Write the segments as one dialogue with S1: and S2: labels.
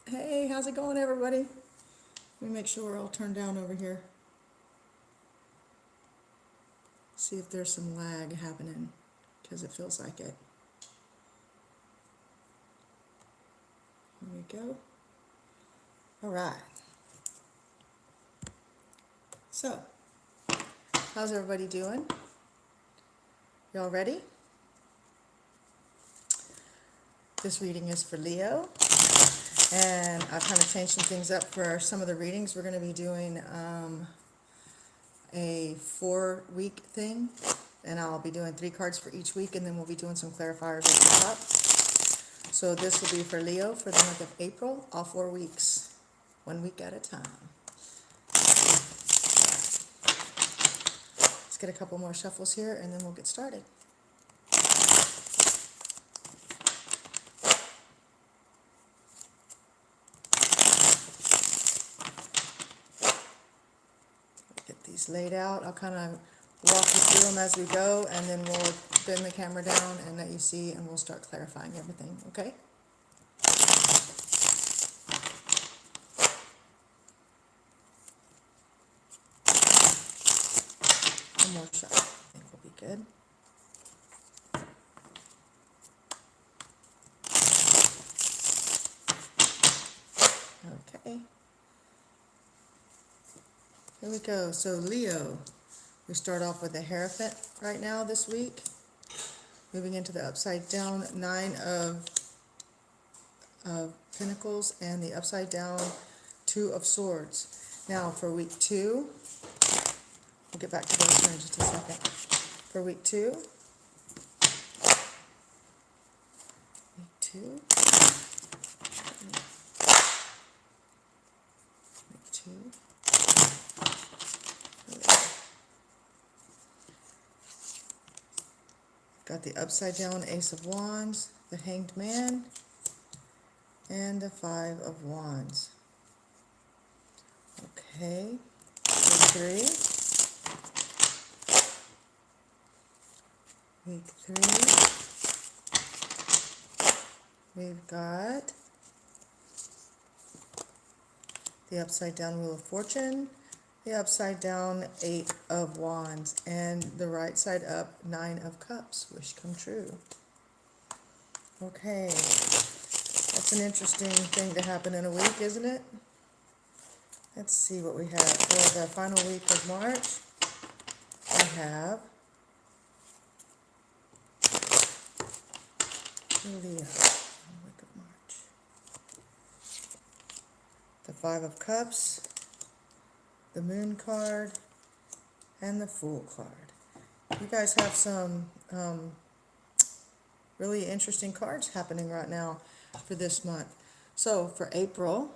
S1: Hey, how's it going, everybody? Let me make sure we're all turned down over here. See if there's some lag happening, because it feels like it. Here we go. All right. So, how's everybody doing? Y'all ready? This reading is for Leo, and I've kind of changed some things up for some of the readings. We're going to be doing a 4-week thing, and I'll be doing 3 cards for each week, and then we'll be doing some clarifiers at the top. So this will be for Leo for the month of April, all 4 weeks, 1 week at a time. Let's get a couple more shuffles here, and then we'll get started. Get these laid out. I'll kind of walk you through them as we go, and then we'll bend the camera down and let you see, and we'll start clarifying everything, okay? One more shot. I think we'll be good. Okay. Here we go. So Leo, we start off with the Hierophant right now this week. Moving into the upside down 9 of Pentacles and the upside down 2 of Swords. Now for week 2, we'll get back to those here in just a second. For week 2, week 2, week 2. Got the upside down Ace of Wands, the Hanged Man, and the 5 of Wands. Okay, week 3. Week 3, we've got the upside down Wheel of Fortune, the upside down 8 of Wands, and the right side up 9 of Cups. Wish come true. Okay, that's an interesting thing to happen in a week, isn't it? Let's see what we have for the final week of March. I have Leo, week of March. The 5 of Cups, the Moon card, and the Fool card. You guys have some really interesting cards happening right now for this month. So for April,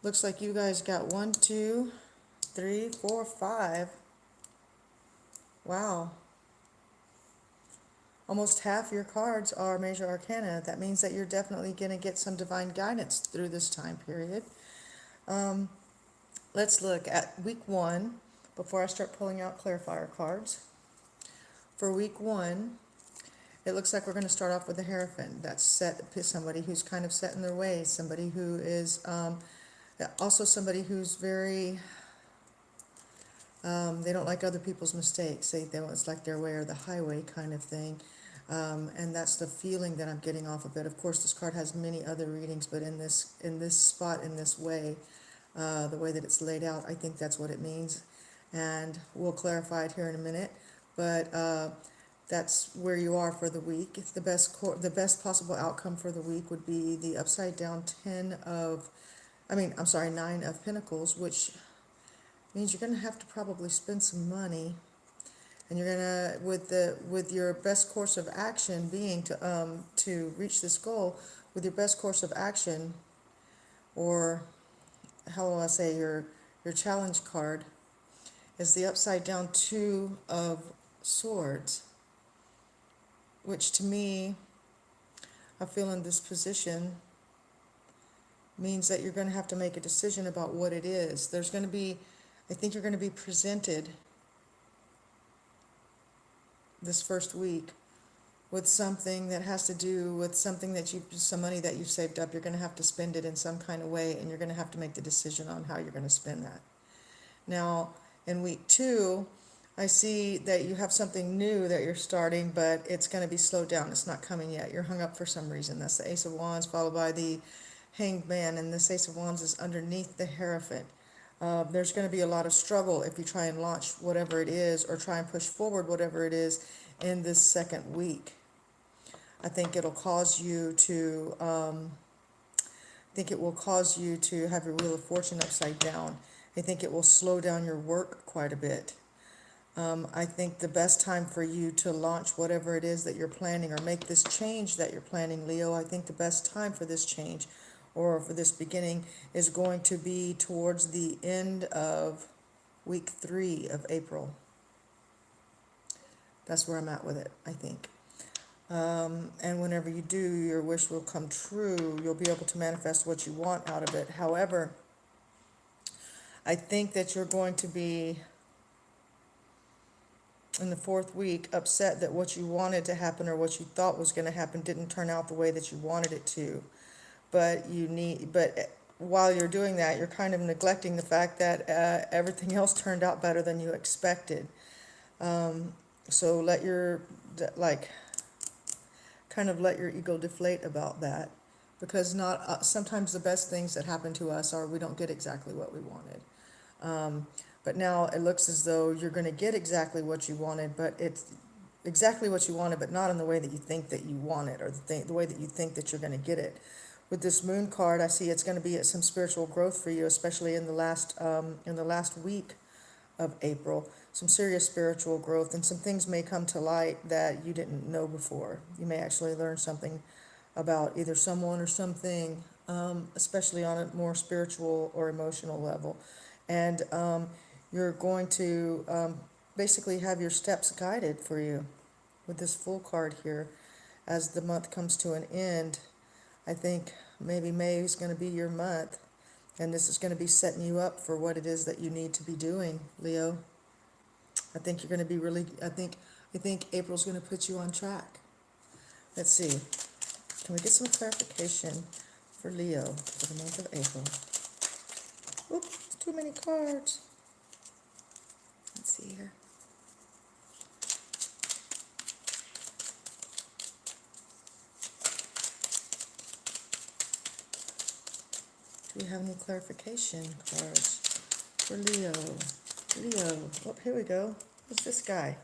S1: looks like you guys got 1, 2, 3, 4, 5. Wow. Almost half your cards are major arcana. That means that you're definitely going to get some divine guidance through this time period. Let's look at week 1 before I start pulling out clarifier cards. For week 1, it looks like we're going to start off with a Hierophant. That's somebody who's kind of set in their ways, somebody who is also somebody who's very, they don't like other people's mistakes. It's like their way or the highway kind of thing. And that's the feeling that I'm getting off of it. Of course, this card has many other readings, but in this spot, in this way, the way that it's laid out, I think that's what it means. And we'll clarify it here in a minute. But that's where you are for the week. The best possible outcome for the week would be the upside down 9 of Pentacles, which means you're going to have to probably spend some money, and you're gonna with your best course of action being to reach this goal, with your best course of action, or how will I say, your challenge card is the upside down 2 of Swords, which to me, I feel in this position means that you're going to have to make a decision about what it is. I think you're going to be presented this first week with something that has to do with something that some money that you've saved up. You're going to have to spend it in some kind of way, and you're going to have to make the decision on how you're going to spend that. Now, in week 2, I see that you have something new that you're starting, but it's going to be slowed down. It's not coming yet. You're hung up for some reason. That's the Ace of Wands followed by the Hanged Man, and this Ace of Wands is underneath the Hierophant. There's going to be a lot of struggle if you try and launch whatever it is or try and push forward whatever it is in this second week. I think it'll cause you to, will cause you to have your Wheel of Fortune upside down. I think it will slow down your work quite a bit. I think the best time for you to launch whatever it is that you're planning or make this change that you're planning, Leo, I think the best time for this change or for this beginning is going to be towards the end of week 3 of April. That's where I'm at with it, I think. And whenever you do, your wish will come true. You'll be able to manifest what you want out of it. However, I think that you're going to be, in the 4th week, upset that what you wanted to happen or what you thought was going to happen didn't turn out the way that you wanted it to. But while you're doing that, you're kind of neglecting the fact that everything else turned out better than you expected. So let your, kind of let your ego deflate about that, because not sometimes the best things that happen to us are we don't get exactly what we wanted. But now it looks as though you're going to get exactly what you wanted, but it's exactly what you wanted, but not in the way that you think that you want it, or the way that you think that you're going to get it. With this Moon card, I see it's going to be some spiritual growth for you, especially in the last week of April. Some serious spiritual growth, and some things may come to light that you didn't know before. You may actually learn something about either someone or something, especially on a more spiritual or emotional level. And you're going to basically have your steps guided for you with this Fool card here. As the month comes to an end, I think maybe May is going to be your month, and this is going to be setting you up for what it is that you need to be doing, Leo. I think you're going to be really, I think April's going to put you on track. Let's see. Can we get some clarification for Leo for the month of April? Oops, too many cards. Let's see here. Do we have any clarification cards for Leo? Leo, oh, here we go. Who's this guy?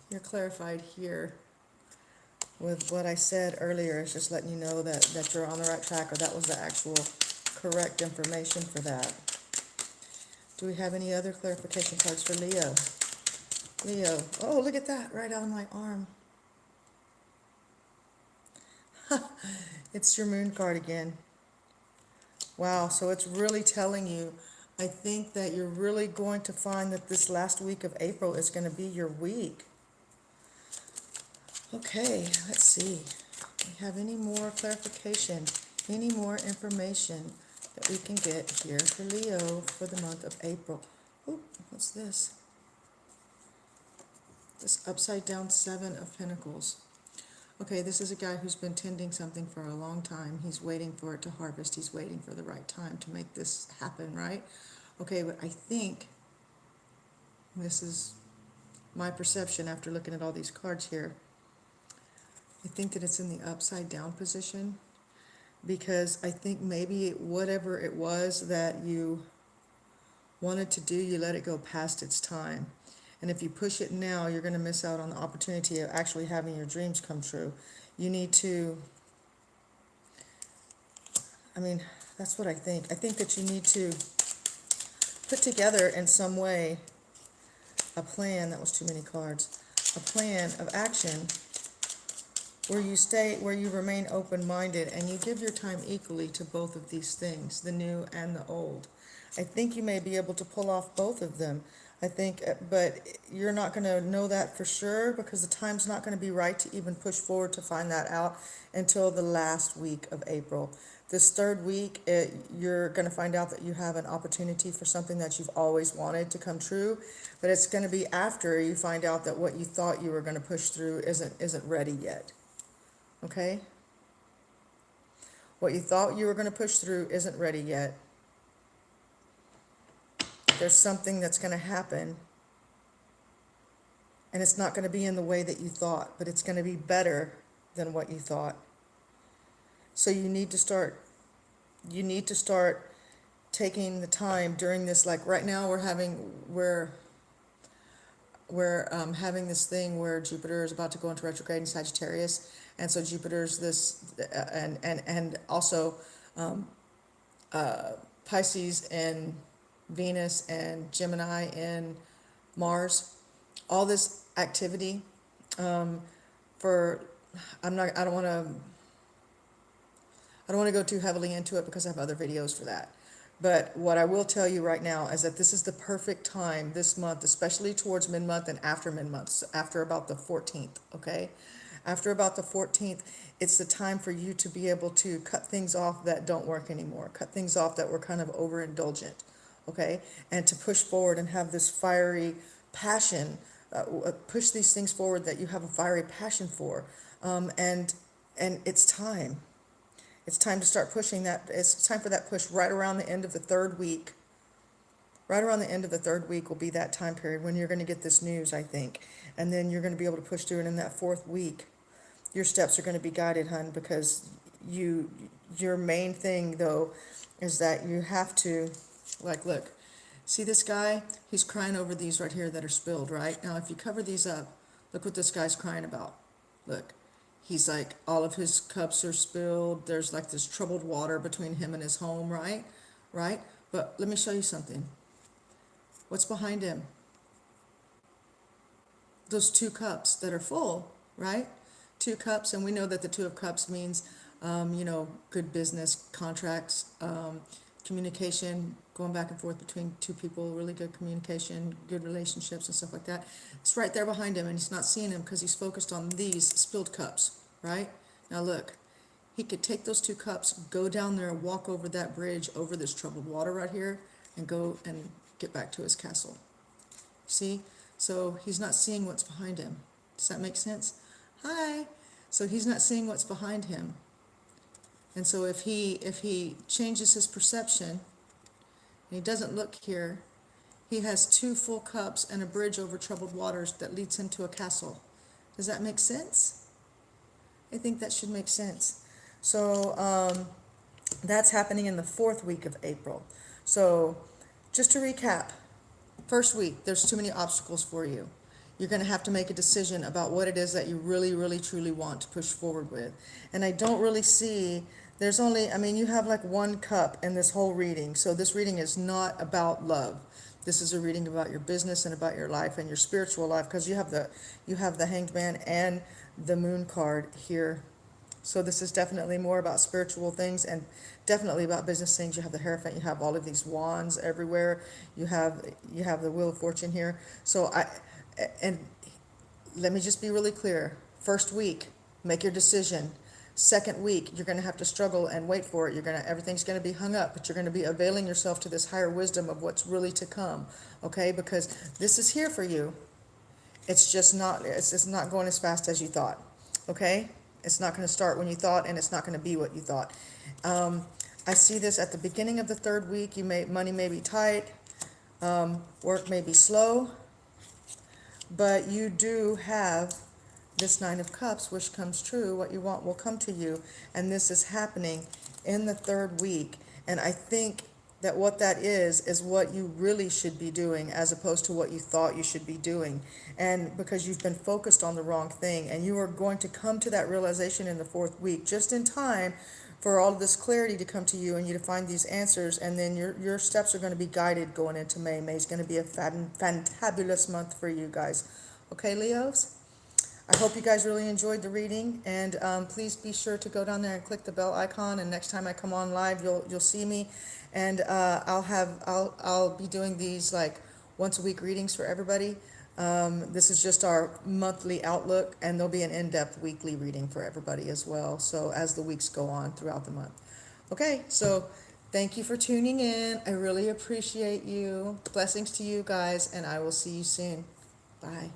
S1: You're clarified here with what I said earlier. It's just letting you know that you're on the right track, or that was the actual correct information for that. Do we have any other clarification cards for Leo? Leo, oh, look at that, right on my arm. It's your Moon card again. Wow, so it's really telling you, I think that you're really going to find that this last week of April is going to be your week. Okay, let's see. Do we have any more clarification, any more information that we can get here for Leo for the month of April? Oop, what's this? This upside down 7 of Pentacles. Okay, this is a guy who's been tending something for a long time. He's waiting for it to harvest. He's waiting for the right time to make this happen, right? Okay, but I think, this is my perception after looking at all these cards here, I think that it's in the upside down position, because I think maybe whatever it was that you wanted to do, you let it go past its time. And if you push it now, you're going to miss out on the opportunity of actually having your dreams come true. You need to, that's what I think. I think that you need to put together in some way a plan, that was too many cards, a plan of action where you remain open-minded and you give your time equally to both of these things, the new and the old. I think you may be able to pull off both of them. I think, but you're not going to know that for sure, because the time's not going to be right to even push forward to find that out until the last week of April. This third week, you're going to find out that you have an opportunity for something that you've always wanted to come true, but it's going to be after you find out that what you thought you were going to push through isn't ready yet. Okay? What you thought you were going to push through isn't ready yet. There's something that's going to happen, and it's not going to be in the way that you thought, but it's going to be better than what you thought. So you need to start taking the time during this, like right now we're having this thing where Jupiter is about to go into retrograde in Sagittarius, and so Jupiter's this and also Pisces and Venus and Gemini and Mars, all this activity for I don't want to go too heavily into it because I have other videos for that. But what I will tell you right now is that this is the perfect time this month, especially towards mid-month and after mid-month, so after about the 14th, okay? After about the 14th, it's the time for you to be able to cut things off that don't work anymore, cut things off that were kind of overindulgent, okay? And to push forward and have this fiery passion, push these things forward that you have a fiery passion for, and it's time. It's time to start pushing that. It's time for that push right around the end of the third week. Right around the end of the third week will be that time period when you're going to get this news, I think. And then you're going to be able to push through it in that fourth week. Your steps are going to be guided, hun, because your main thing, though, is that you have to, like, look, see this guy? He's crying over these right here that are spilled, right? Now, if you cover these up, look what this guy's crying about. Look. He's like, all of his cups are spilled. There's like this troubled water between him and his home, right? Right? But let me show you something. What's behind him? Those two cups that are full, right? Two cups, and we know that the two of cups means, good business, contracts, communication, going back and forth between two people, really good communication, good relationships and stuff like that. It's right there behind him, and he's not seeing him because he's focused on these spilled cups, right? Now look, he could take those two cups, go down there, walk over that bridge, over this troubled water right here, and go and get back to his castle. See? So he's not seeing what's behind him. Does that make sense? Hi. So he's not seeing what's behind him. And so if he changes his perception, and he doesn't look here, he has two full cups and a bridge over troubled waters that leads him to a castle. Does that make sense? I think that should make sense. So that's happening in the fourth week of April. So just to recap, first week, there's too many obstacles for you. You're going to have to make a decision about what it is that you really, really, truly want to push forward with. And I don't really see, you have like one cup in this whole reading. So this reading is not about love. This is a reading about your business and about your life and your spiritual life, because you have the Hanged Man and the Moon card here. So this is definitely more about spiritual things and definitely about business things. You have the Hierophant, you have all of these wands everywhere. You have the Wheel of Fortune here. So and let me just be really clear. First week, make your decision. Second week, you're going to have to struggle and wait for it. Everything's going to be hung up, but you're going to be availing yourself to this higher wisdom of what's really to come. Okay? Because this is here for you. It's just not going as fast as you thought. Okay? It's not going to start when you thought, and it's not going to be what you thought. I see this at the beginning of the third week. Money may be tight. Work may be slow. But you do have this Nine of Cups, which comes true. What you want will come to you. And this is happening in the third week. And I think that what that is what you really should be doing, as opposed to what you thought you should be doing. And because you've been focused on the wrong thing. And you are going to come to that realization in the fourth week, just in time for all of this clarity to come to you and you to find these answers. And then your steps are going to be guided going into May. May is going to be a fantabulous month for you guys. Okay, Leos? I hope you guys really enjoyed the reading, and please be sure to go down there and click the bell icon, and next time I come on live, you'll see me. And I'll be doing these like once a week readings for everybody. This is just our monthly outlook, and there'll be an in-depth weekly reading for everybody as well, so as the weeks go on throughout the month. Okay, so thank you for tuning in. I really appreciate you. Blessings to you guys, and I will see you soon. Bye.